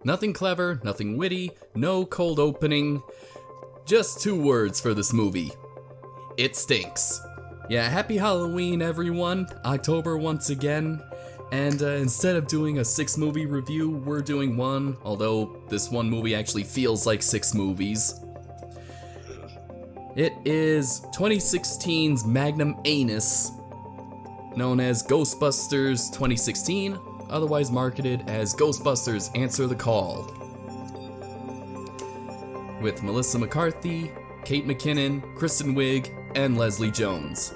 Nothing clever, nothing witty, no cold opening. Just 2 words for this movie. It stinks. Yeah, happy Halloween, everyone. October once again. And instead of doing a 6-movie review, we're doing one, although this one movie actually feels like 6 movies. It is 2016's magnum anus, known as Ghostbusters 2016, otherwise marketed as Ghostbusters Answer the Call. With Melissa McCarthy, Kate McKinnon, Kristen Wiig, and Leslie Jones.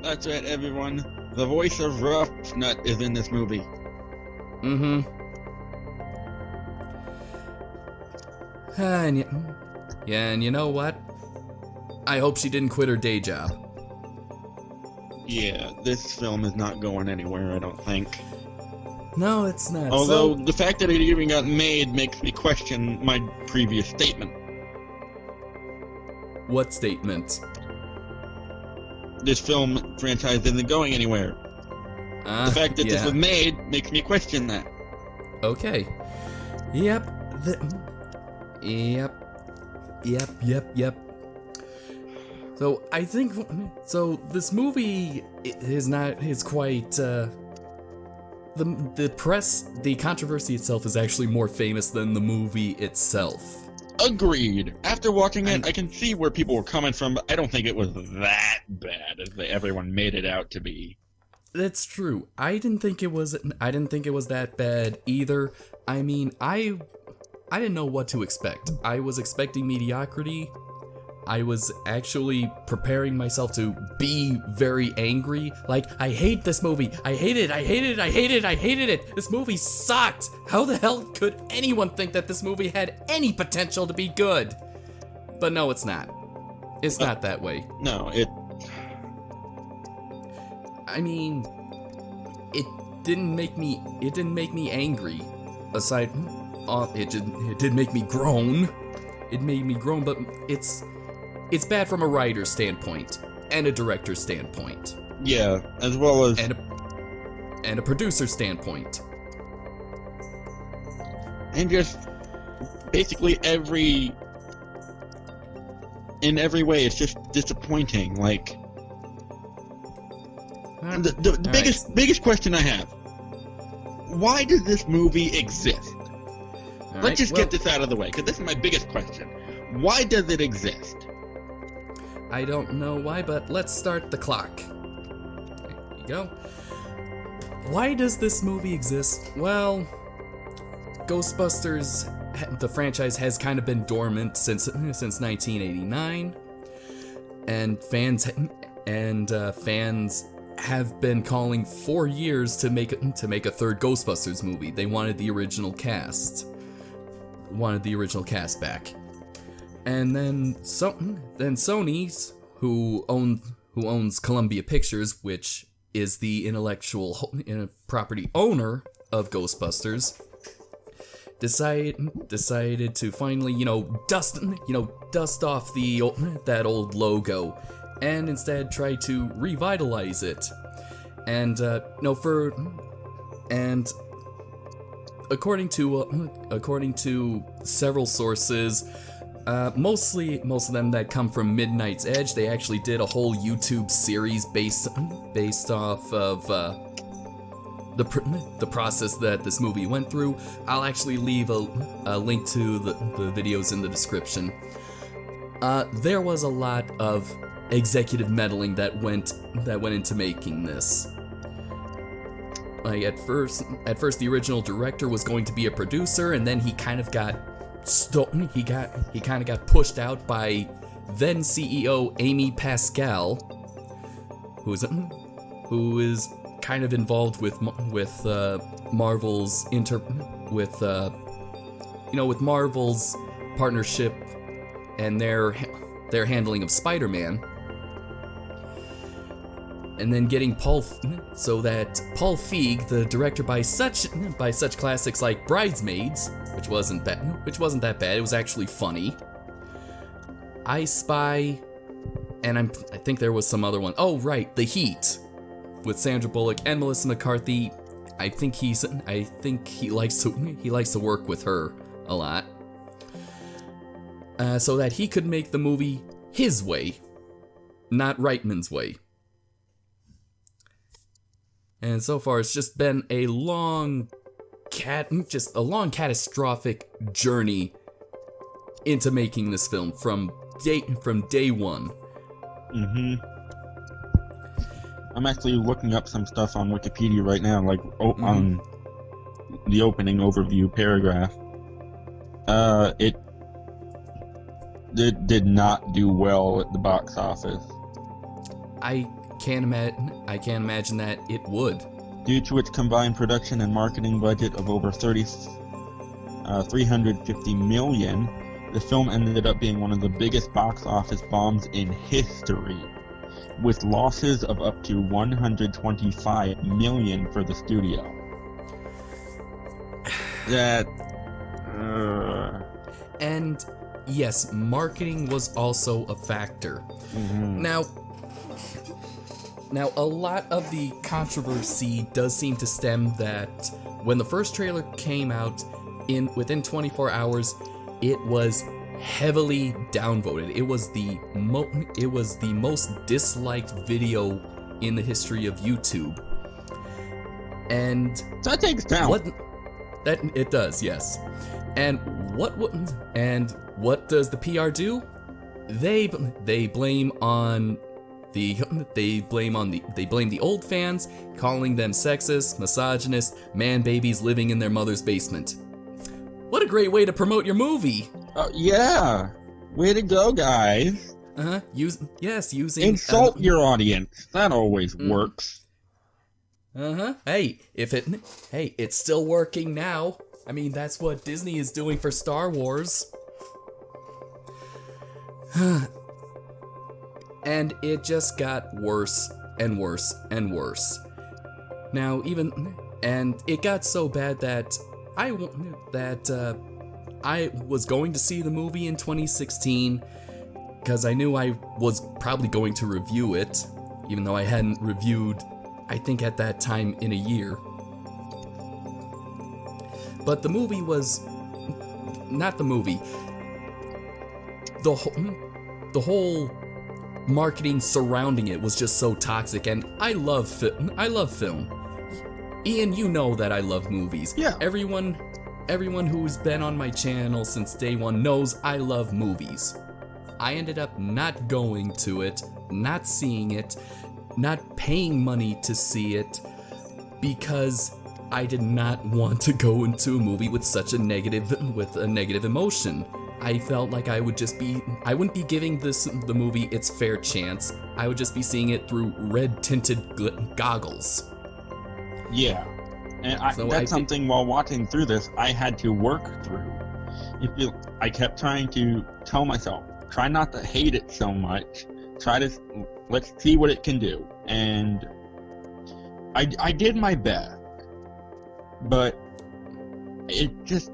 That's right, everyone. The voice of Ruffnut is in this movie. Mm-hmm. And you know what? I hope she didn't quit her day job. Yeah, this film is not going anywhere, I don't think. No, it's not. Although, the fact that it even got made makes me question my previous statement. What statement? This film franchise isn't going anywhere. The fact that this was made makes me question that. Okay. Yep. Yep. So I think this movie is quite the press, the controversy itself is actually more famous than the movie itself. Agreed. After watching it, I can see where people were coming from, but I don't think it was that bad as everyone made it out to be. That's true. I didn't think it was that bad either. I mean, I didn't know what to expect. I was expecting mediocrity. I was actually preparing myself to be very angry. Like, I hate this movie. I hate it. This movie sucked. How the hell could anyone think that this movie had any potential to be good? But no, it's not. It's not that way. No, I mean, it didn't make me angry. Aside, it did make me groan. It made me groan, but it's bad from a writer's standpoint and a director's standpoint. Yeah, as well as and a producer's standpoint. And just basically in every way, it's just disappointing. Like the biggest question I have: why does this movie exist? Let's just get this out of the way, because this is my biggest question. Why does it exist? I don't know why, but let's start the clock. There you go. Why does this movie exist? Well, Ghostbusters, the franchise, has kind of been dormant since 1989, and fans have been calling for years to make a third Ghostbusters movie. They wanted the original cast back. And then Sony's, who owns Columbia Pictures, which is the intellectual property owner of Ghostbusters, decided to finally, dust off that old logo, and instead try to revitalize it. And according to several sources, most of them that come from Midnight's Edge, they actually did a whole YouTube series based off of the process that this movie went through. I'll actually leave a link to the videos in the description. There was a lot of executive meddling that went into making this. Like at first the original director was going to be a producer, and then he kind of got pushed out by then CEO Amy Pascal, who is kind of involved with Marvel's with Marvel's partnership and their handling of Spider-Man. And then getting Paul Feig, the director by such classics like Bridesmaids, which wasn't that bad. It was actually funny. I Spy, and I think there was some other one. Oh right, The Heat, with Sandra Bullock and Melissa McCarthy. I think he likes to work with her a lot, so that he could make the movie his way, not Reitman's way. And so far, it's just been a long catastrophic journey into making this film from day one. I'm actually looking up some stuff on Wikipedia right now, like on the opening overview paragraph. It did not do well at the box office. I can't imagine that it would. Due to its combined production and marketing budget of over $350 million, the film ended up being one of the biggest box office bombs in history, with losses of up to $125 million for the studio. And yes, marketing was also a factor. Now, a lot of the controversy does seem to stem that when the first trailer came out, within 24 hours, it was heavily downvoted. It was the most disliked video in the history of YouTube. And that takes down. That it does, yes. And what does the PR do? They blame the old fans, calling them sexist, misogynist, man babies living in their mother's basement. What a great way to promote your movie! Yeah, way to go, guys. Using insult your audience. That always works. Hey, it's still working now. I mean, that's what Disney is doing for Star Wars. And it just got worse and worse and worse. Now, and it got so bad that I was going to see the movie in 2016 because I knew I was probably going to review it, even though I hadn't reviewed, I think at that time, in a year. But the movie was not the movie. The whole marketing surrounding it was just so toxic, and I love film. Ian, you know that I love movies. Yeah. Everyone who's been on my channel since day one knows I love movies. I ended up not going to it, not seeing it, not paying money to see it, because I did not want to go into a movie with a negative emotion. I felt like I wouldn't be giving the movie its fair chance. I would just be seeing it through red-tinted goggles. Yeah, and that's something while watching through this I had to work through. I kept trying to tell myself, try not to hate it so much. Let's see what it can do. And I did my best, but it just...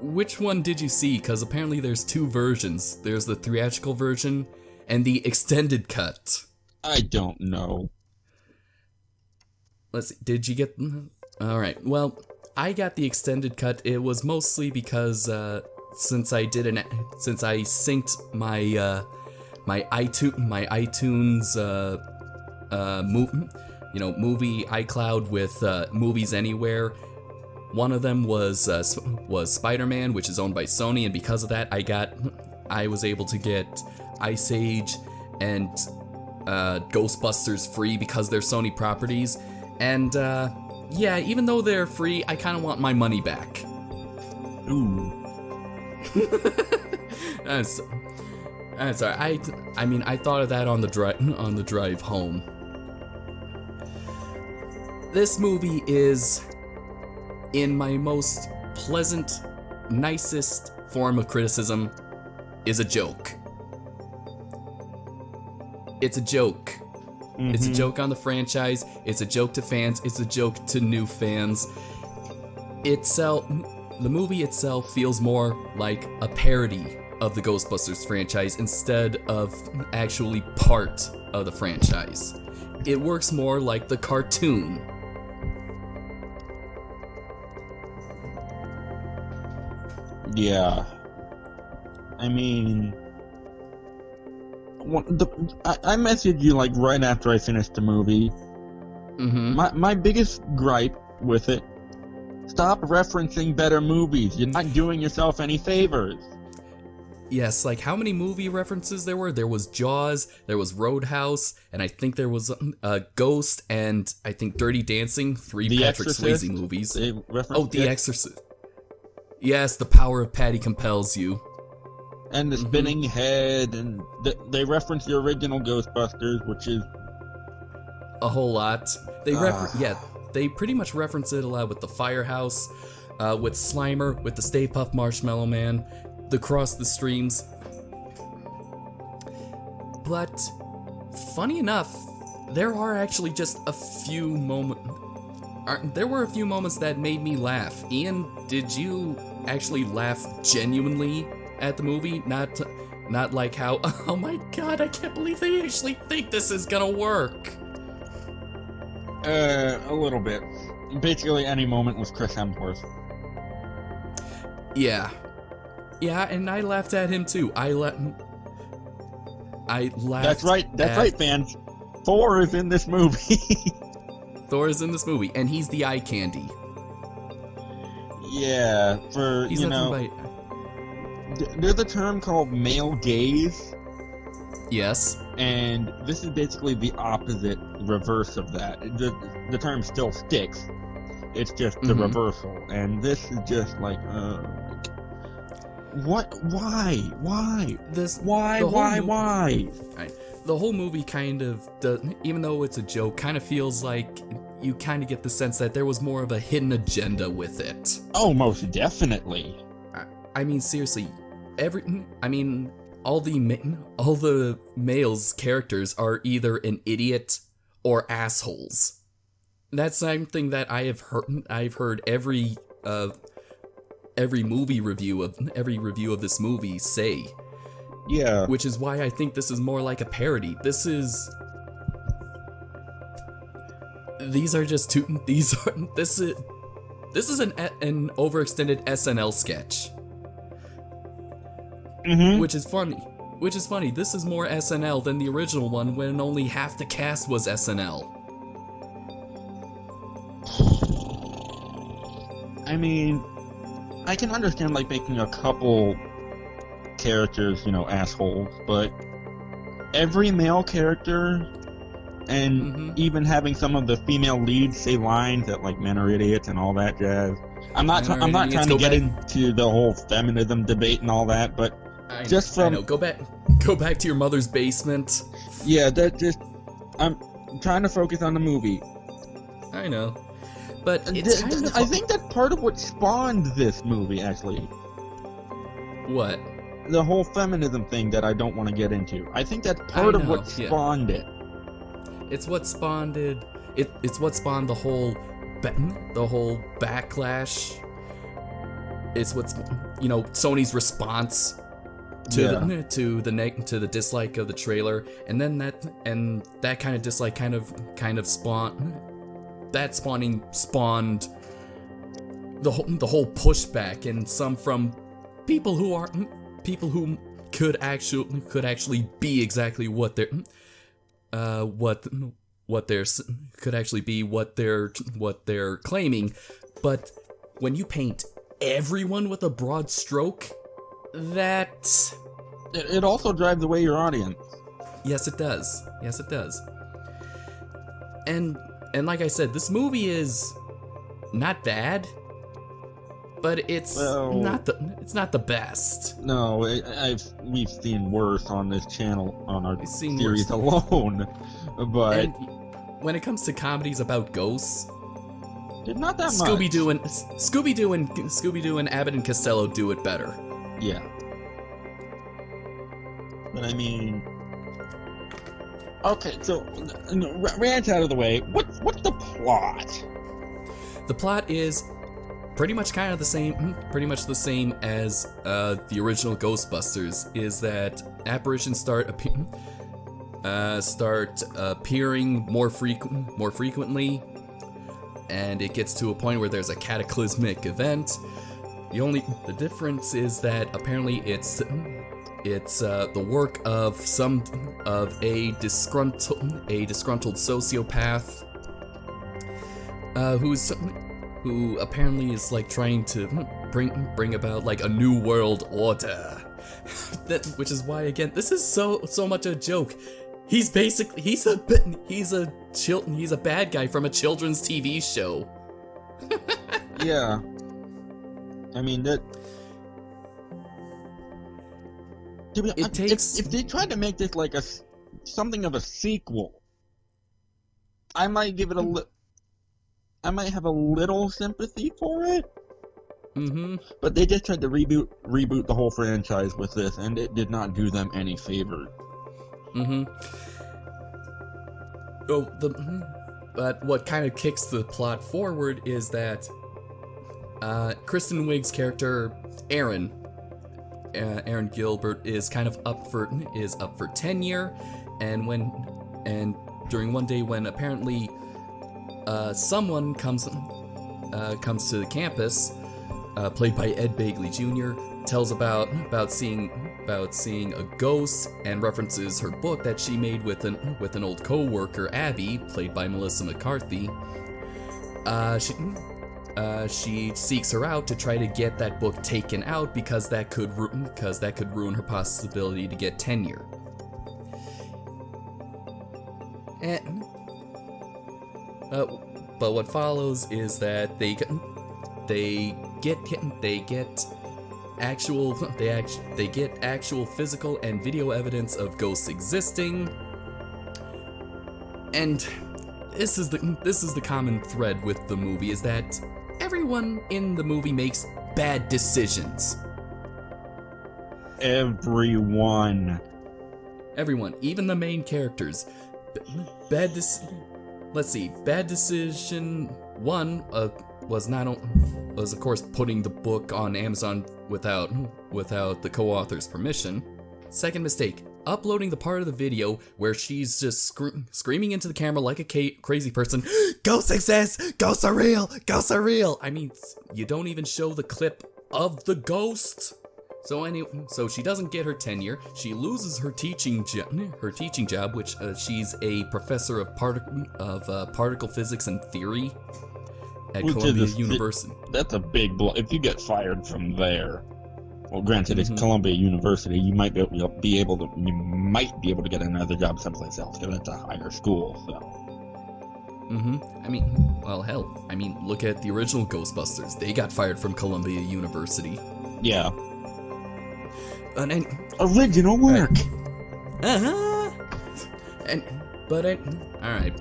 Which one did you see? Because apparently there's two versions. There's the theatrical version and the extended cut. I don't know. Let's see, did you get... Alright, well, I got the extended cut. It was mostly because, since I synced my, my iTunes, movie iCloud with, Movies Anywhere. One of them was Spider-Man, which is owned by Sony, and because of that, I was able to get Ice Age and Ghostbusters free because they're Sony properties. And yeah, even though they're free, I kind of want my money back. Ooh. I'm sorry. I mean, I thought of that on the drive home. This movie is, in my most pleasant, nicest form of criticism, is a joke. It's a joke. Mm-hmm. It's a joke on the franchise. It's a joke to fans. It's a joke to new fans. The movie itself feels more like a parody of the Ghostbusters franchise instead of actually part of the franchise. It works more like the cartoon. Yeah. I mean... I messaged you like right after I finished the movie. Mm-hmm. My biggest gripe with it: stop referencing better movies. You're not doing yourself any favors. Yes, like how many movie references there were? There was Jaws, there was Roadhouse, and I think there was Ghost, and I think Dirty Dancing, three The Patrick Exorcist, Swayze movies. The Exorcist. Yes, The Power of Patty Compels You. And the spinning head, and they reference the original Ghostbusters, which is a whole lot. They pretty much reference it a lot with the Firehouse, with Slimer, with the Stay Puft Marshmallow Man, the Cross the Streams. But funny enough, there are actually just a few moments. There were a few moments that made me laugh. Ian, did you actually laugh genuinely at the movie? Not like how, oh my god, I can't believe they actually think this is gonna work. A little bit. Basically any moment with Chris Hemsworth. Yeah, and I laughed at him too. I laughed. That's right, fans. Thor is in this movie. Thor is in this movie, and he's the eye candy. Yeah, he's there's a term called male gaze. Yes. And this is basically the opposite reverse of that. The term still sticks. It's just the reversal. And this is just like, what? Why? Why? Why? The whole movie kind of, even though it's a joke, kind of feels like you kind of get the sense that there was more of a hidden agenda with it. Oh, most definitely. I mean, seriously, all the males characters are either an idiot or assholes. That's something that I've heard every review of this movie say. Yeah. Which is why I think this is more like a parody. This is an overextended SNL sketch. Mm-hmm. Which is funny. This is more SNL than the original one when only half the cast was SNL. I mean, I can understand like making a couple characters, assholes, but every male character and even having some of the female leads say lines that like men are idiots and all that jazz. I'm not trying to get into the whole feminism debate and all that, but I know. Go back to your mother's basement. Yeah, I'm trying to focus on the movie. I know. But it's kind of... I think that's part of what spawned this movie, actually. What? The whole feminism thing that I don't want to get into. I think that's part of what spawned it. It's what spawned it. It's what spawned the whole backlash. It's what's, you know, Sony's response to the dislike of the trailer, and then that kind of dislike kind of spawned the whole pushback, and some from people who could actually be exactly what they're claiming. But when you paint everyone with a broad stroke, that it also drives away your audience. Yes, it does. And like I said, this movie is not bad, but it's not the best. No, we've seen worse on this channel on our series worse. Alone. But and when it comes to comedies about ghosts, not that much. Scooby-Doo and Abbott and Costello do it better. Yeah. But I mean, okay, so rant out of the way. What's the plot? The plot is pretty much the same as the original Ghostbusters. Is that apparitions start appearing more frequently, and it gets to a point where there's a cataclysmic event. The difference is that apparently it's the work of a disgruntled sociopath who apparently is like trying to bring about like a new world order. Which is why, again, this is so much a joke. He's a bad guy from a children's TV show. Yeah. I mean that. If they tried to make this like something of a sequel, I might give it I might have a little sympathy for it. Mm-hmm. But they just tried to reboot the whole franchise with this, and it did not do them any favor. Mm-hmm. But what kind of kicks the plot forward is that Kristen Wiig's character Aaron Gilbert is kind of up for tenure, and during one day when apparently someone comes to the campus, played by Ed Begley Jr., tells about seeing a ghost and references her book that she made with an old co-worker, Abby, played by Melissa McCarthy. She seeks her out to try to get that book taken out because that could ruin her possibility to get tenure. But what follows is that they get actual physical and video evidence of ghosts existing, and this is the common thread with the movie, is that everyone in the movie makes bad decisions. Everyone, even the main characters. Bad decision one was of course putting the book on Amazon without the co-author's permission. Second mistake, uploading the part of the video where she's just screaming into the camera like a crazy person, "Ghosts exist! Ghosts are real! Ghosts are real!" I mean, you don't even show the clip of the ghost. So she doesn't get her tenure. She loses her teaching job, which she's a professor of particle physics and theory at Columbia University. That's a big blow. If you get fired from there, well, granted, it's Columbia University. You might be able to get another job someplace else because it's a higher school. So. I mean, well, hell. I mean, look at the original Ghostbusters. They got fired from Columbia University. Yeah. And original work. All right.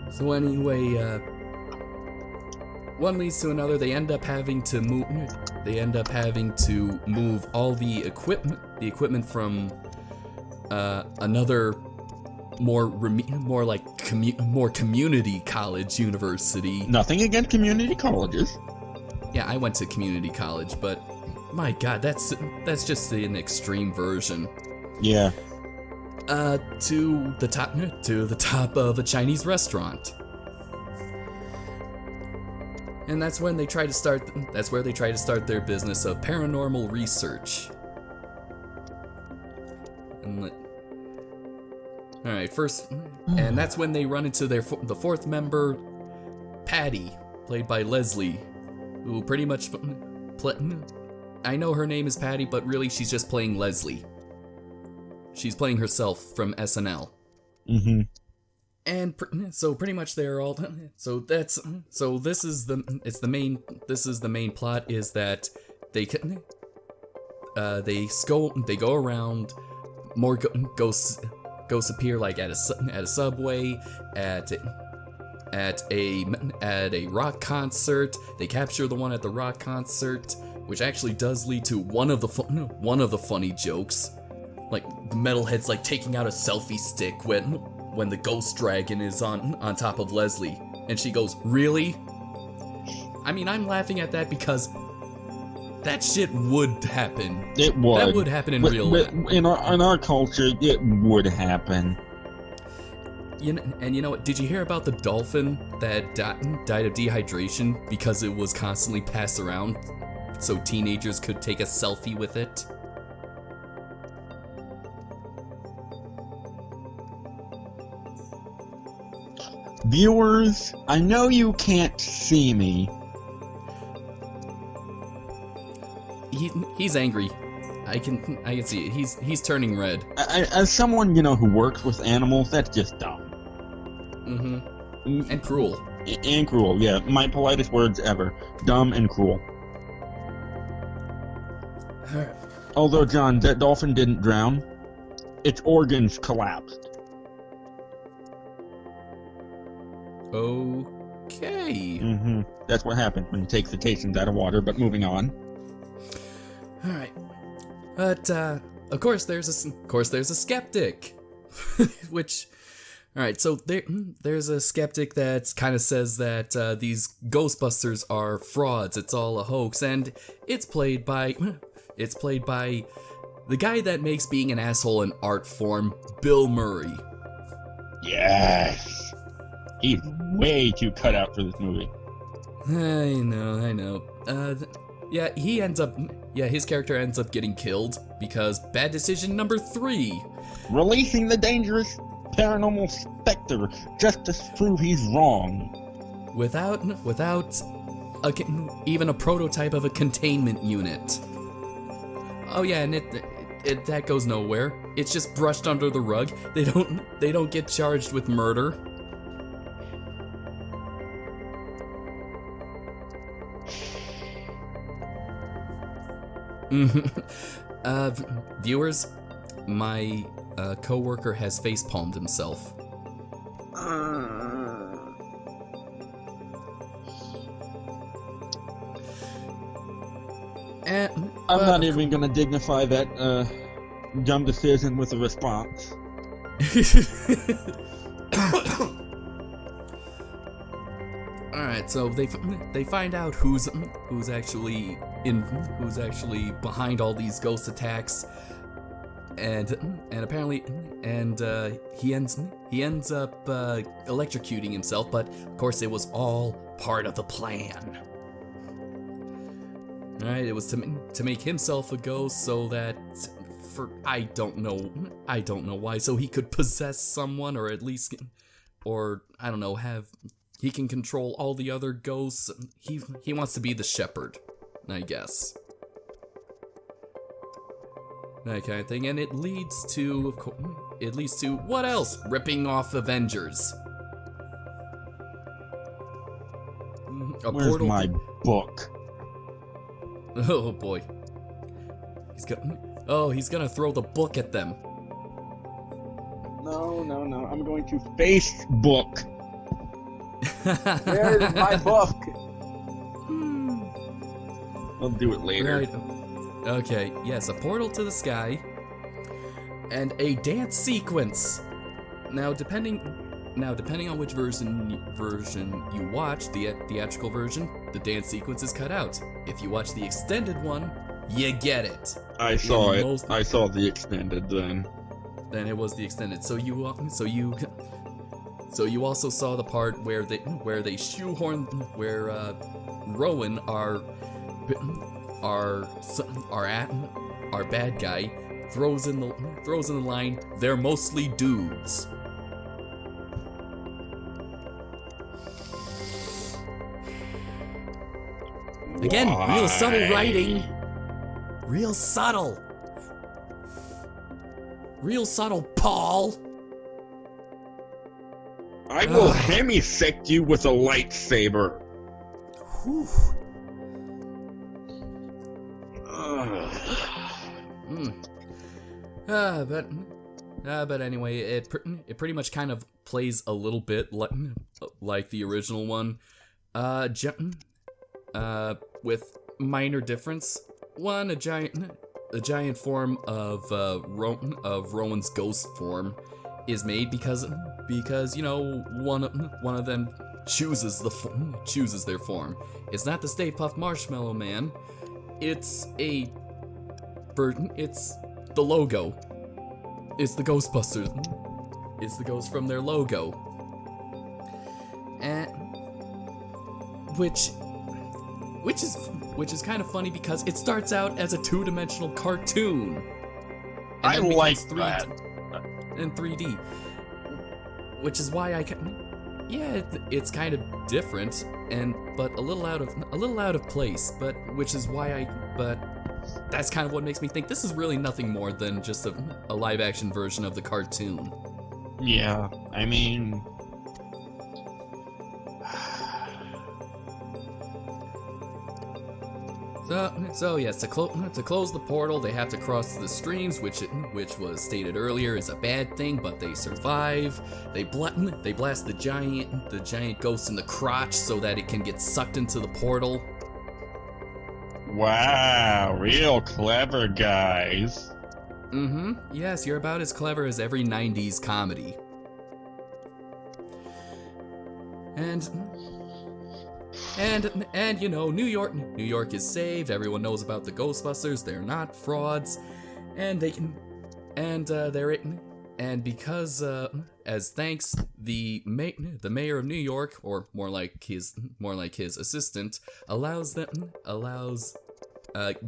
So anyway, one leads to another. They end up having to move. They end up having to move all the equipment from another more community college university. Nothing against community colleges. Yeah, I went to community college, but my God, that's just an extreme version. Yeah. To the top of a Chinese restaurant. And that's when they try to start. That's where they try to start their business of paranormal research. All right, first, and that's when they run into the fourth member, Patty, played by Leslie, who pretty much I know her name is Patty, but really she's just playing Leslie. She's playing herself from SNL. Mm-hmm. And so pretty much they're all. This is the main plot is that they go around, more ghosts appear like at a subway, at a rock concert. They capture the one at the rock concert, which actually does lead to one of the funny jokes, like the metalhead's like taking out a selfie stick when the ghost dragon is on top of Leslie, and she goes, "Really?" I mean, I'm laughing at that because that shit would happen. It would. That would happen in real life. In our culture, it would happen. You know what? Did you hear about the dolphin that died of dehydration because it was constantly passed around so teenagers could take a selfie with it? Viewers, I know you can't see me. He's angry. I can see it. He's turning red. As someone who works with animals, that's just dumb. And cruel. And cruel, yeah. My politest words ever. Dumb and cruel. Although, John, that dolphin didn't drown. Its organs collapsed. Okay. That's what happens when you take cetaceans out of water, but moving on. Alright. But, of course there's a skeptic. Which, alright, so there's a skeptic that kind of says that these Ghostbusters are frauds, it's all a hoax, and it's played by the guy that makes being an asshole an art form, Bill Murray. Yes! He's way too cut out for this movie. I know. His character ends up getting killed because bad decision number 3. Releasing the dangerous paranormal specter just to prove he's wrong. Without even a prototype of a containment unit. Oh yeah, and it that goes nowhere. It's just brushed under the rug. They don't get charged with murder. Viewers, my coworker has facepalmed himself. I'm not even gonna dignify that dumb decision with a response. Alright, so they find out who's actually behind all these ghost attacks, and apparently he ends up electrocuting himself, but of course it was all part of the plan. Alright, it was to make himself a ghost so that I don't know why, so he could possess someone, or at least, or I don't know, he can control all the other ghosts. He wants to be the shepherd, I guess. That kind of thing, and it leads to what else? Ripping off Avengers. Where's my book? Oh boy. He's gonna throw the book at them. No, I'm going to Facebook. Where's my book? We'll do it later. Right. Okay, yes, a portal to the sky and a dance sequence. Now, depending on which version you watch, the theatrical version, the dance sequence is cut out. If you watch the extended one, you get it. I saw it. I saw the extended then. Then it was the extended. So you also saw the part where they shoehorn where Rowan, our bad guy, throws in the line, "They're mostly dudes." Again, real subtle writing. Real subtle. Real subtle, Paul. I will hemisect you with a lightsaber. Whew. But anyway, it pretty much kind of plays a little bit like the original one, with minor difference. One, a giant form of Rowan's ghost form is made because you know one of them chooses their form. It's not the Stay Puft Marshmallow Man. It's the logo. It's the Ghostbusters. It's the ghost from their logo. And which is kind of funny because it starts out as a two-dimensional cartoon. I like that. In 3D. Which is why it's kind of different but a little out of place, but that's kind of what makes me think this is really nothing more than just a live action version of the cartoon. Yeah, I mean, So yes, to close the portal, they have to cross the streams, which was stated earlier is a bad thing, but they survive. They blast the giant ghost in the crotch so that it can get sucked into the portal. Wow, real clever, guys. Yes, you're about as clever as every 90s comedy. And you know, New York is saved. Everyone knows about the Ghostbusters. They're not frauds, and because as thanks, the mayor of New York, or more like his assistant,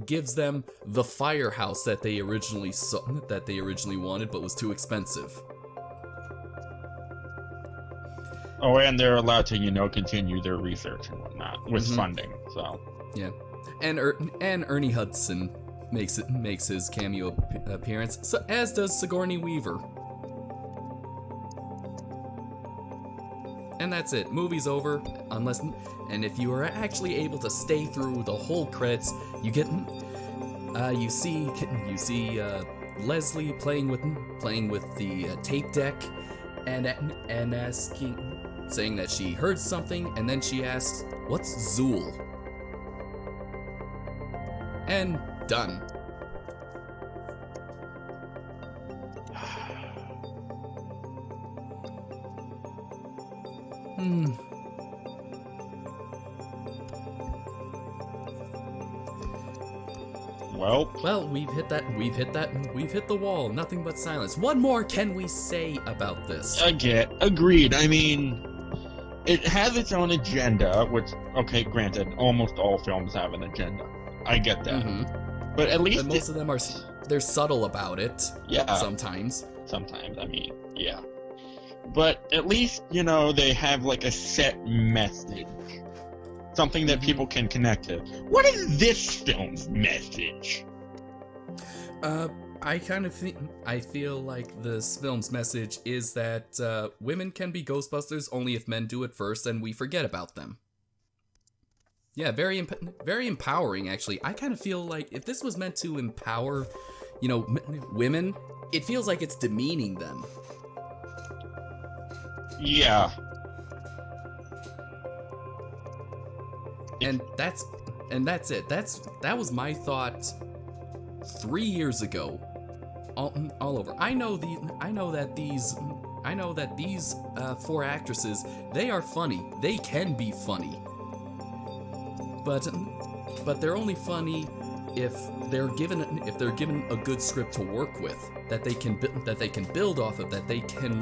gives them the firehouse that they originally wanted, but was too expensive. Oh, and they're allowed to, continue their research and whatnot with funding. So yeah, and Ernie Hudson makes his cameo appearance, so as does Sigourney Weaver. And that's it. Movie's over, and if you are actually able to stay through the whole credits, you see Leslie playing with the tape deck, and saying that she heard something, and then she asks, "What's Zool?" And done. Well, we've hit the wall. Nothing but silence. What more can we say about this? Agreed. I mean, it has its own agenda, which, okay, granted, almost all films have an agenda. I get that. But at least most of them they're subtle about it. Yeah. Sometimes, I mean, yeah. But at least, they have like a set message. Something that people can connect to. What is this film's message? I feel like this film's message is that women can be Ghostbusters only if men do it first, and we forget about them. Yeah, very empowering, actually. I kind of feel like if this was meant to empower, women, it feels like it's demeaning them. Yeah. And that's and that's it. That was my thought 3 years ago. All over. I know that these 4 actresses, they are funny. They can be funny. But they're only funny if they're given a good script to work with, that they can build off of, that they can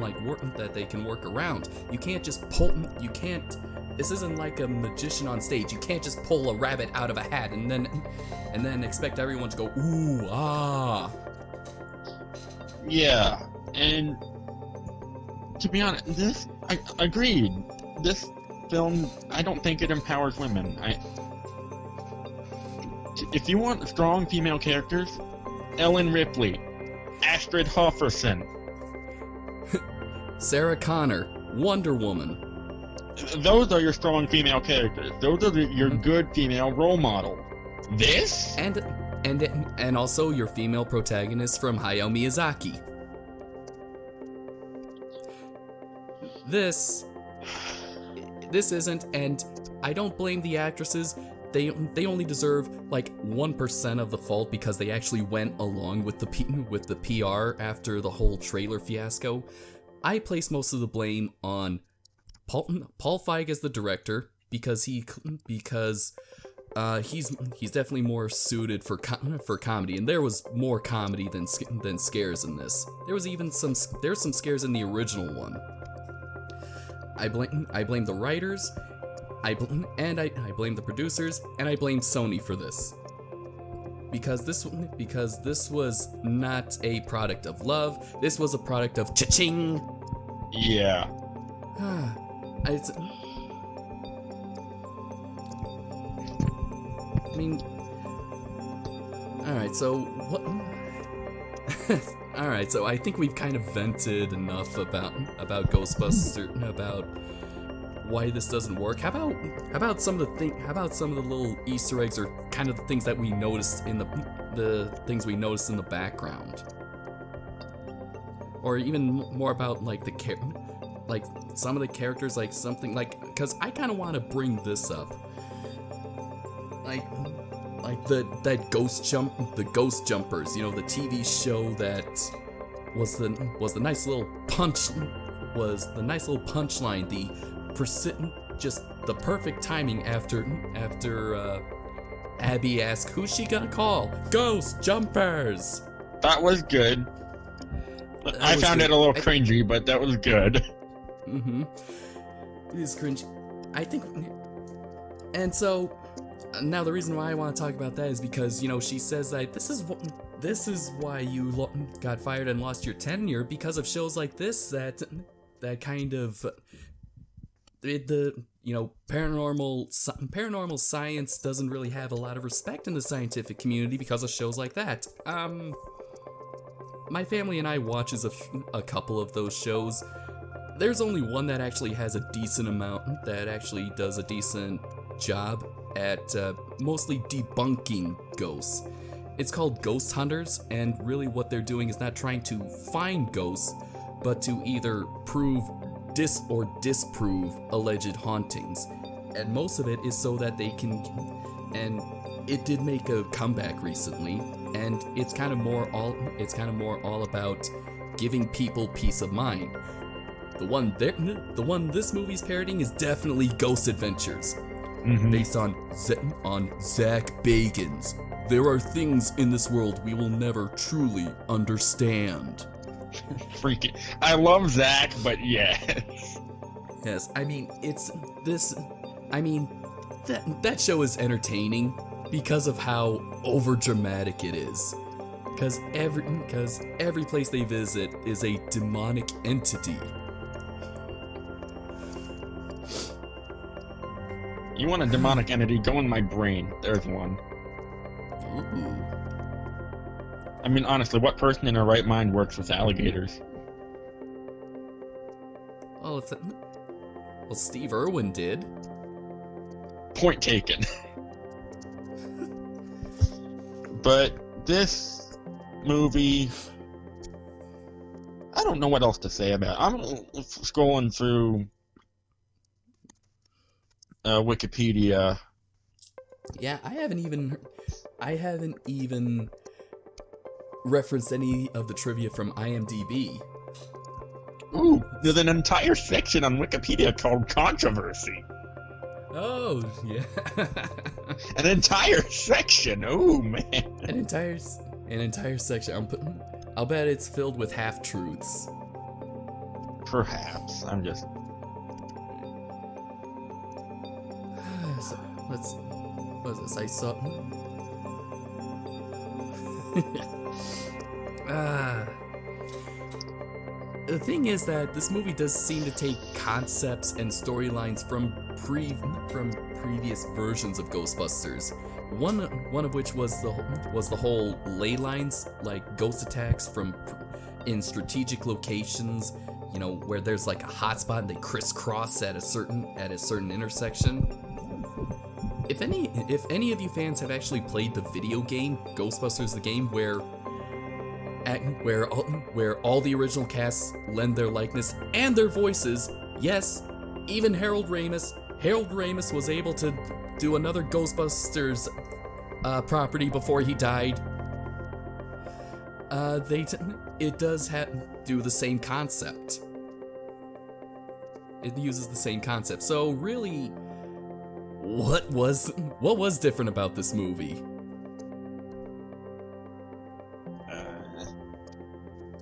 work around. You can't just this isn't like a magician on stage. You can't just pull a rabbit out of a hat and then expect everyone to go ooh ah. Yeah, and to be honest, I agreed. This film, I don't think it empowers women. If you want strong female characters, Ellen Ripley, Astrid Hofferson, Sarah Connor, Wonder Woman. Those are your strong female characters. Those are your good female role models. This? And also your female protagonist from Hayao Miyazaki. This isn't, and I don't blame the actresses. They only deserve like 1% of the fault because they actually went along with the PR after the whole trailer fiasco. I place most of the blame on Paul Feig as the director because he's definitely more suited for comedy, and there was more comedy than scares in this. There's some scares in the original one. I blame the writers. I blame the producers, and I blame Sony for this. Because this was not a product of love. This was a product of cha-ching. Yeah. Alright, so what? Alright, so I think we've kind of vented enough about Ghostbusters, about why this doesn't work. How about some of the little Easter eggs, or kind of the things that we noticed in the background, or even more about like some of the characters, like something like, because I kind of want to bring this up, like the Ghost Jumpers, you know, the TV show that was the nice little punchline, just the perfect timing after Abby asked, who's she gonna call? Ghost Jumpers! That was good. I found it a little cringy, but that was good. Mm-hmm. It is cringy. I think... And so, now the reason why I want to talk about that is because, you know, she says that this is why you got fired and lost your tenure, because of shows like this that kind of... paranormal science doesn't really have a lot of respect in the scientific community because of shows like that. My family and I watches a couple of those shows. There's only one that actually has a decent amount, that actually does a decent job at mostly debunking ghosts. It's called Ghost Hunters, and really what they're doing is not trying to find ghosts, but to either prove or disprove alleged hauntings, and most of it is so that they can. And it did make a comeback recently, and it's kind of more all about giving people peace of mind. The one this movie's parodying is definitely Ghost Adventures, based on Zach Bagans. There are things in this world we will never truly understand. Freaking, I love Zach, but yes. Yes, I mean, that show is entertaining because of how overdramatic it is. Because every place they visit is a demonic entity. You want a demonic entity? Go in my brain. There's one. Ooh. I mean, honestly, what person in their right mind works with alligators? Well, Steve Irwin did. Point taken. But this movie, I don't know what else to say about it. I'm scrolling through Wikipedia, Yeah, I haven't even referenced any of the trivia from IMDb. Ooh, there's an entire section on Wikipedia called Controversy. Oh, yeah. An entire section. Oh man. An entire section. I'll bet it's filled with half-truths. Perhaps. I'm just. So, what is this? I saw. The thing is that this movie does seem to take concepts and storylines from previous versions of Ghostbusters. One of which was the whole ley lines, like ghost attacks in strategic locations, you know, where there's like a hotspot and they crisscross at a certain intersection. If any of you fans have actually played the video game Ghostbusters, the game where all the original casts lend their likeness and their voices, yes, even Harold Ramis was able to do another Ghostbusters property before he died. It does do the same concept. It uses the same concept. So really, what was different about this movie?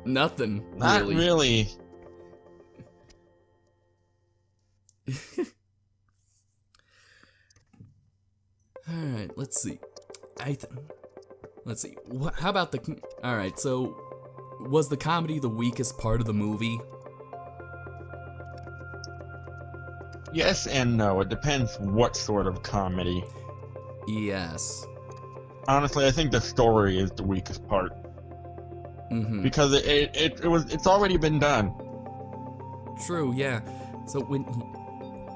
Nothing. Not really. Alright, let's see. Let's see. How about the... Alright, so... Was the comedy the weakest part of the movie? Yes and no. It depends what sort of comedy. Yes. Honestly, I think the story is the weakest part. Mm-hmm. Because it's already been done. True, yeah. So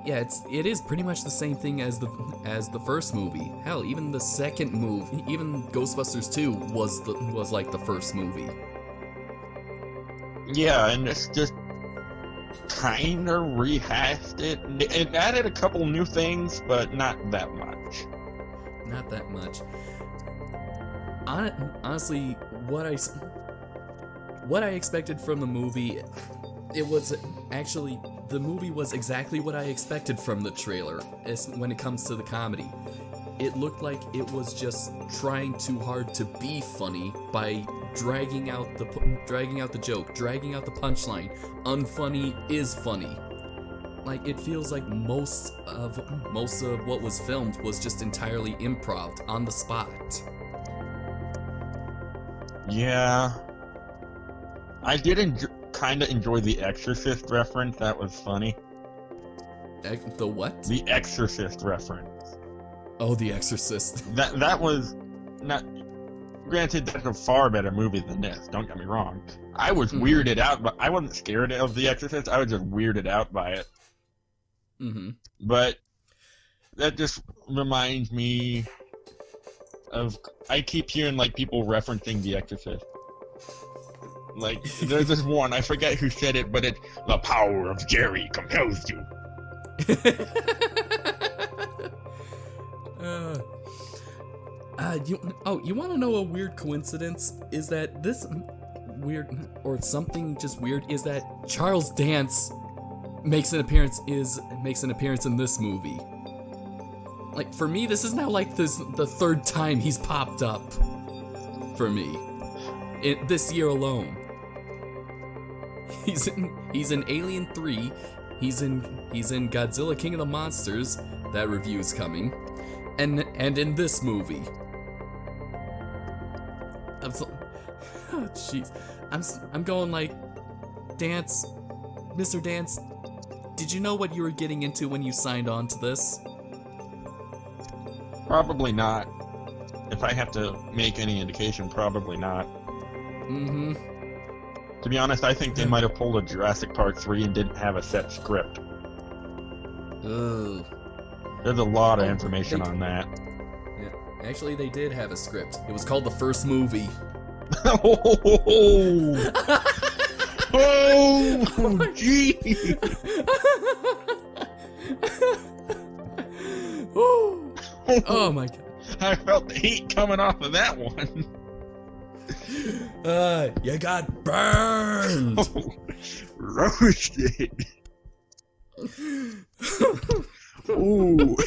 it is pretty much the same thing as the first movie. Hell, even the second movie, even Ghostbusters 2 was like the first movie. Yeah, and it's just kind of rehashed it. It added a couple new things, but not that much. Not that much. Honestly, what I expected from the movie, the movie was exactly what I expected from the trailer. When it comes to the comedy, it looked like it was just trying too hard to be funny by dragging out the joke, dragging out the punchline. Unfunny is funny. Like, it feels like most of what was filmed was just entirely improv on the spot. Yeah. I did kind of enjoy the Exorcist reference. That was funny. The what? The Exorcist reference. Oh, The Exorcist. That was not... Granted, that's a far better movie than this, don't get me wrong. I was weirded out, but I wasn't scared of The Exorcist, I was just weirded out by it. Mm-hmm. But that just reminds me of... I keep hearing, like, people referencing The Exorcist. Like, there's this one, I forget who said it, but it's, "The power of Jerry compels you." You want to know a weird coincidence? Is that this weird, or something just weird, is that Charles Dance makes an appearance in this movie. Like, for me, this is now like the third time he's popped up for me this year alone. He's in Alien 3. He's in Godzilla King of the Monsters. That review's coming. And in this movie. Jeez. I'm going like, Dance, Mr. Dance, did you know what you were getting into when you signed on to this? Probably not. If I have to make any indication, probably not. Mm-hmm. To be honest, I think they might have pulled a Jurassic Park 3 and didn't have a set script. Ugh. There's a lot of information on that. Yeah. Actually, they did have a script. It was called The First Movie. Oh, gee! Oh my god. I felt the heat coming off of that one. You got burned. Roasted. Ooh.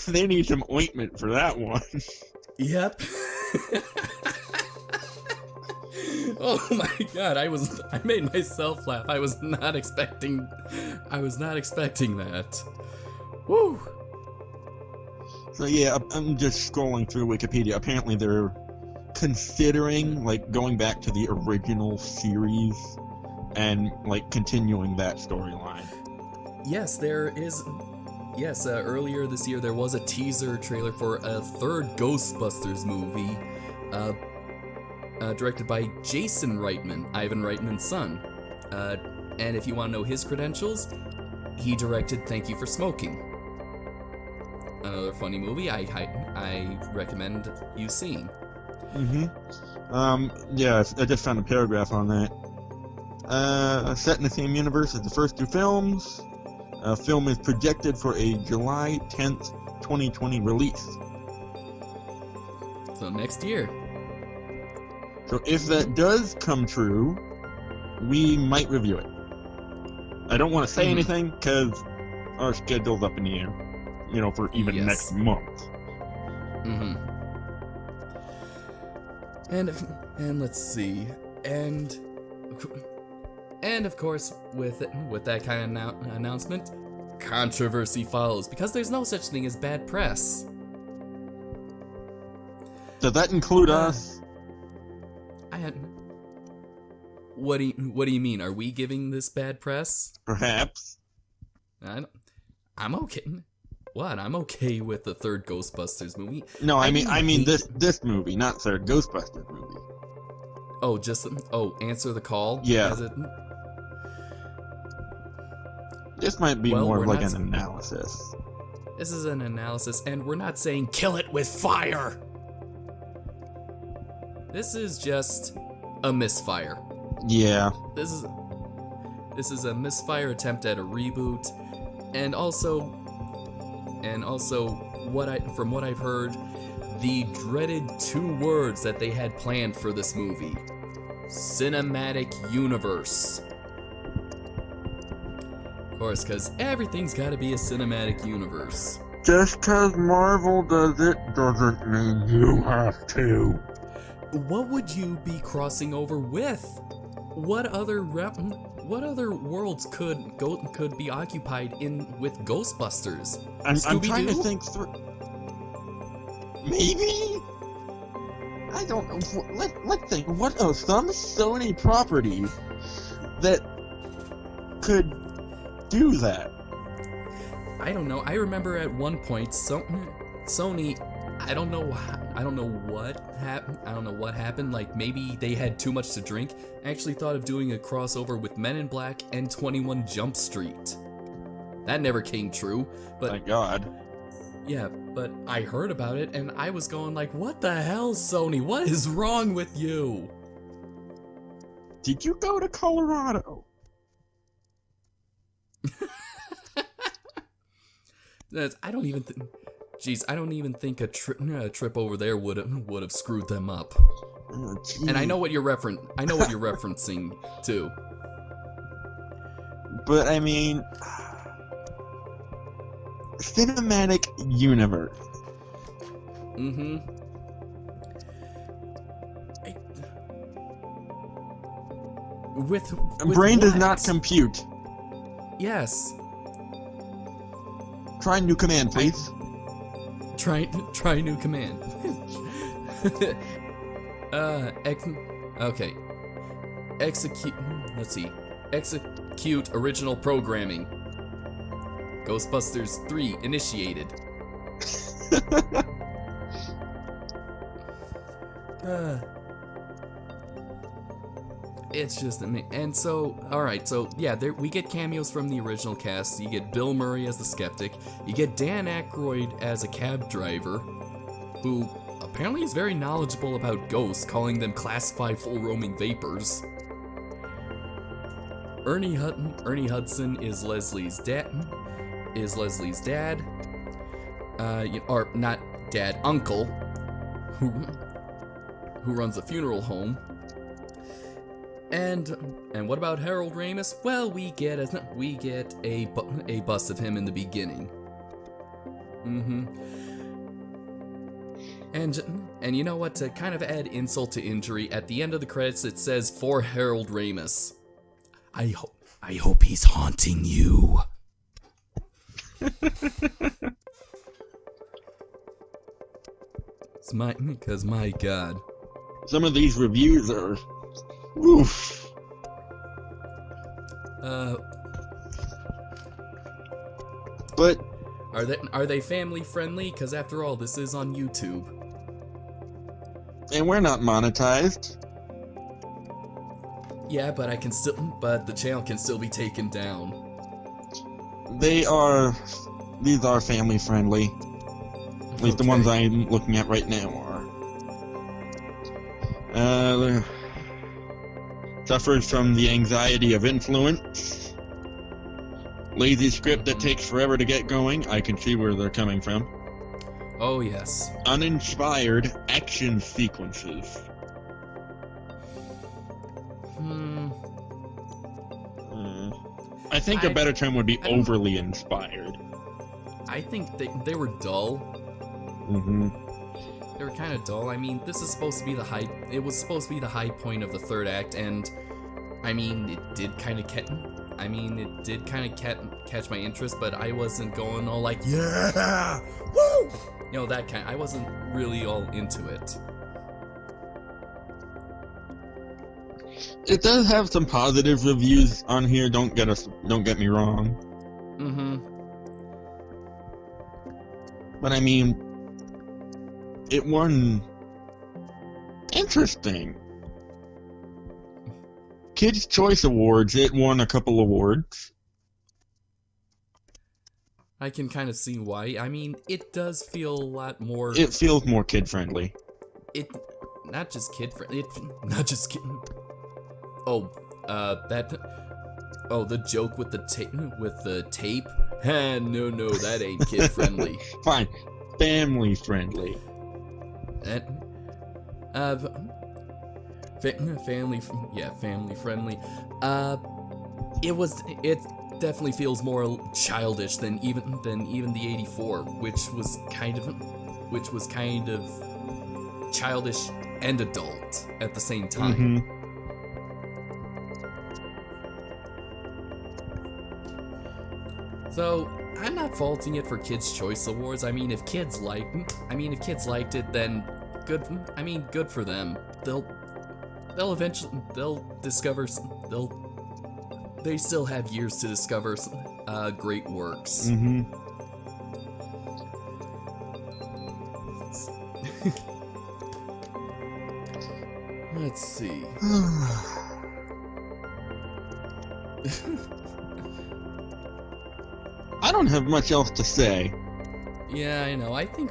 They need some ointment for that one. Yep. Oh my god, I made myself laugh. I was not expecting that. Woo. So yeah, I'm just scrolling through Wikipedia. Apparently they're considering like going back to the original series and like continuing that storyline. Yes, there is. Yes, earlier this year there was a teaser trailer for a third Ghostbusters movie, directed by Jason Reitman, Ivan Reitman's son. And if you want to know his credentials, he directed Thank You for Smoking. Another funny movie I recommend you seeing. Yeah, I just found a paragraph on that. Set in the same universe as the first two films. Film is projected for a July 10th, 2020 release. So next year. So if that does come true, we might review it. I don't want to say anything because our schedule's up in the air. You know, for even next month. And let's see, and of course, with that kind of announcement, controversy follows because there's no such thing as bad press. Does that include us? What do you mean? Are we giving this bad press? Perhaps. I'm okay. What? I'm okay with the third Ghostbusters movie. No, I mean this movie, not third Ghostbusters movie. Oh, Answer the Call? Yeah. This might be more like an analysis. This is an analysis, and we're not saying kill it with fire. This is just a misfire. Yeah. This is a misfire attempt at a reboot, and also from what I've heard, the dreaded two words that they had planned for this movie: cinematic universe. Of course, because everything's got to be a cinematic universe. Just because Marvel does it doesn't mean you have to. What would you be crossing over with? What other worlds could be occupied with Ghostbusters? I'm trying to think through. Maybe? I don't know. Let's think. What are some Sony properties that could do that? I don't know. I remember at one point Sony. I don't know what happened. Like maybe they had too much to drink. Actually thought of doing a crossover with Men in Black and 21 Jump Street. That never came true. But thank God. Yeah, but I heard about it and I was going like, what the hell, Sony? What is wrong with you? Did you go to Colorado? I don't even think a trip over there would have screwed them up. Oh, and I know what you're referencing too. But I mean, cinematic universe. With brain does what? not compute. Yes. Try new command, please. Try new command. Okay. Execute. Let's see. Execute original programming. Ghostbusters 3 initiated. It's just amazing. And so, alright, so yeah, we get cameos from the original cast. You get Bill Murray as the skeptic. You get Dan Aykroyd as a cab driver, who apparently is very knowledgeable about ghosts, calling them classified full roaming vapors. Ernie Hudson is Leslie's dad. Leslie's dad, or not dad, uncle, who runs a funeral home. And what about Harold Ramis? Well, we get a bust of him in the beginning. And you know what? To kind of add insult to injury, at the end of the credits it says for Harold Ramis. I hope he's haunting you. Because my God, some of these reviews are, oof. But are they family friendly? Because after all, this is on YouTube, and we're not monetized. Yeah, but the channel can still be taken down. These are family friendly. At least the ones I'm looking at right now are. Suffers from the anxiety of influence. Lazy script that takes forever to get going. I can see where they're coming from. Oh, yes. Uninspired action sequences. I think a better term would be overly inspired. I think they were dull. They were kind of dull. I mean, this is supposed to be the high. It was supposed to be the high point of the third act, and I mean, it did kind of catch my interest, but I wasn't going all like, yeah, woo, that kind. I wasn't really all into it. It does have some positive reviews on here. Don't get me wrong. But I mean, it won interesting Kids' Choice Awards. It won a couple awards. I can kind of see why. I mean, it does feel a lot more. It feels more kid friendly. Not just kid friendly. Not just kid. The joke with the tape. No, that ain't kid friendly. Fine, family friendly. Family friendly. It definitely feels more childish than even the 84, which was kind of childish and adult at the same time. So I'm not faulting it for Kids' Choice Awards. I mean, if kids liked it, then good. I mean, good for them. They still have years to discover great works. Let's see. I don't have much else to say. Yeah, I know. I think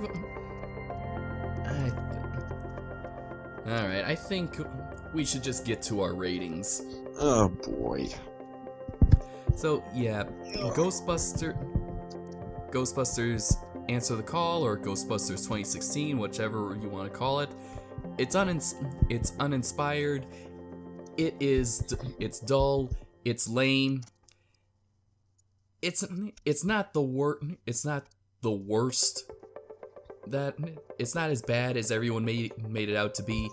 we should just get to our ratings. Oh boy. So yeah, Ghostbusters Answer the Call, or Ghostbusters 2016, whichever you want to call it. It's uninspired. It's dull. It's lame. It's not the worst. It's not as bad as everyone made it out to be,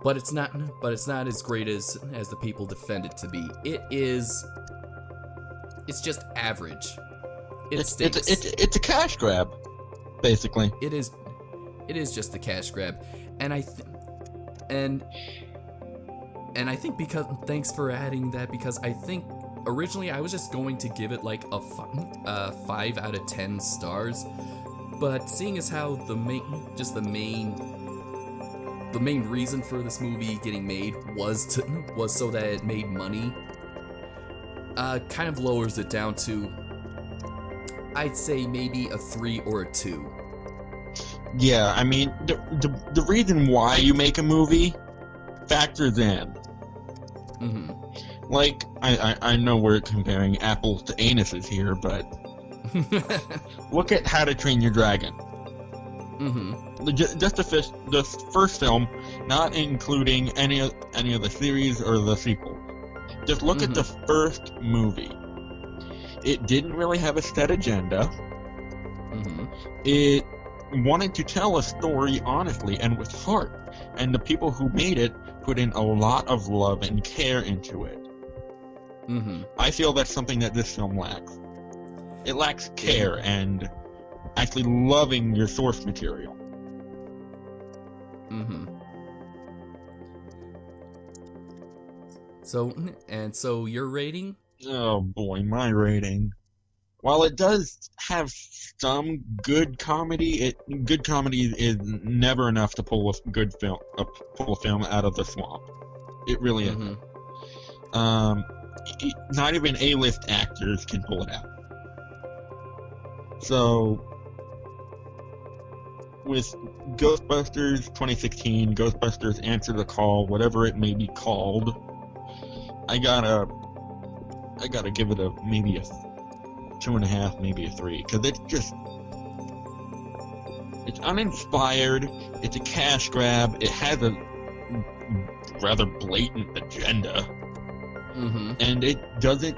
but it's not as great as the people defend it to be. It's just average. It's a cash grab, basically. It is just a cash grab, and I think because thanks for adding that, because I think originally I was just going to give it like a 5 out of 10 stars, but seeing as how the main reason for this movie getting made was so that it made money, kind of lowers it down to, I'd say, maybe a 3 or a 2. Yeah, I mean, the reason why you make a movie factors in. Mm-hmm. Like, I know we're comparing apples to anuses here, but Look at How to Train Your Dragon. Just the first film, not including any of the series or the sequel. Just look at the first movie. It didn't really have a set agenda. It wanted to tell a story honestly and with heart, and the people who made it put in a lot of love and care into it. I feel that's something that this film lacks. It lacks care and actually loving your source material. So your rating? Oh boy, my rating. While it does have some good comedy, good comedy is never enough to pull a film out of the swamp. It really isn't. Not even A-list actors can pull it out. So, with Ghostbusters 2016, Ghostbusters Answer the Call, whatever it may be called, I gotta give it maybe a 2.5, maybe a 3, because it's uninspired, it's a cash grab, it has a rather blatant agenda, and it doesn't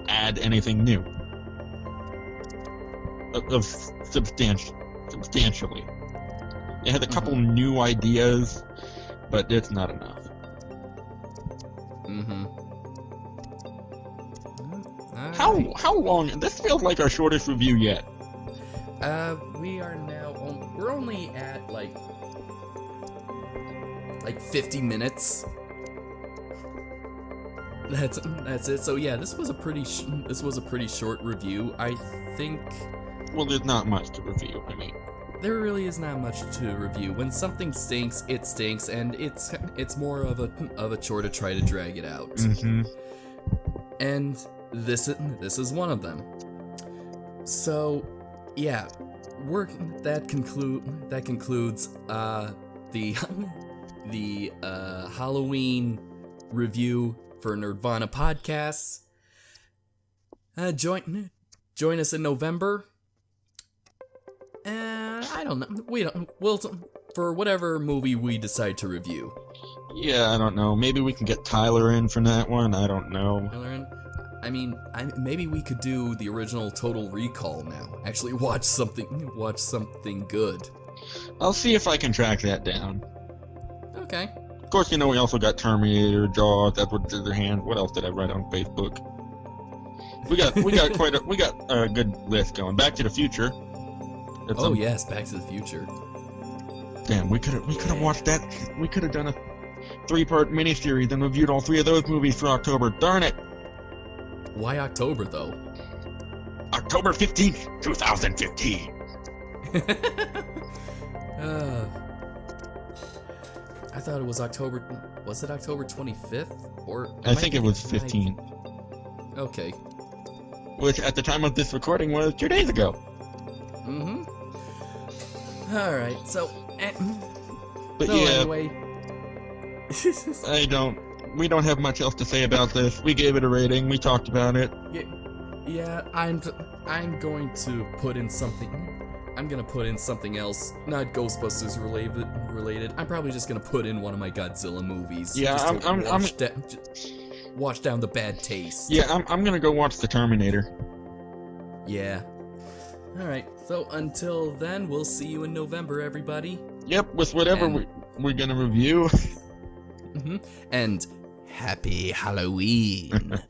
add anything new of substantially. It has a couple new ideas, but it's not enough. How long? This feels like our shortest review yet. We are now we're only at like 50 minutes. That's it. So yeah, this was a pretty short review. I think. Well, there's not much to review. I mean, there really is not much to review. When something stinks, it stinks, and it's more of a chore to try to drag it out. And this is one of them. So, yeah, that concludes the Halloween review for Nerdvana podcasts. Join us in November. I don't know. We'll for whatever movie we decide to review. Yeah, I don't know. Maybe we can get Tyler in for that one. I don't know. Tyler in? I mean, maybe we could do the original Total Recall now. Actually, watch something good. I'll see if I can track that down. Okay. Of course, we also got Terminator, Jaws, Edward Scissorhands. What else did I write on Facebook? We got a good list going. Back to the Future. Yes, Back to the Future. Damn, we could have watched that. We could have done a 3-part miniseries and reviewed all 3 of those movies for October. Darn it! Why October, though? October 15th, 2015. I thought it was October. Was it October 25th? Or I think it was 15th. Okay. Which, at the time of this recording, was 2 days ago. Alright, so... But yeah... Anyway... We don't have much else to say about this. We gave it a rating. We talked about it. Yeah, I'm going to put in something... I'm gonna put in something else, not Ghostbusters related. I'm probably just gonna put in one of my Godzilla movies. Yeah, wash down the bad taste. Yeah, I'm gonna go watch The Terminator. Yeah. Alright, so until then, we'll see you in November, everybody. Yep, with whatever we're gonna review. And happy Halloween.